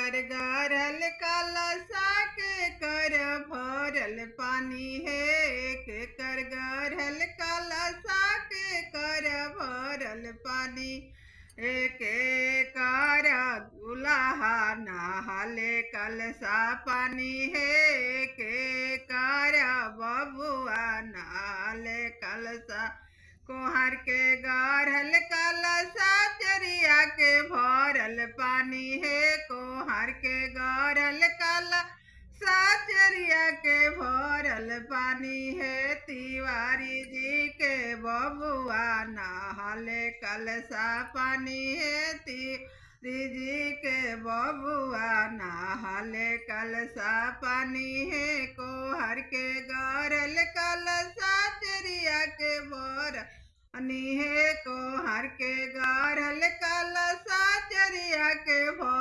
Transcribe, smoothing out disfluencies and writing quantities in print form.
कर गारल कलसा के कर भरल पानी है के कर गारल कलसा के कर भरल पानी एक कर दुल्हा नहाले कलसा पानी है के कर बबुआ नहाले कलसा कोहर के गारल कलसा चरिया के भरल पानी है कोहर के गारल कलसा चरिया के भरल पानी है तिवारी जी के बबुआ नहाले कलसा पानी है तिवारी जी के बबुआ नहाले कलसा पानी है कोहर के गारल कलसा चरिया के भरल पानी है कोहर के गारल कलसा चरिया के भरल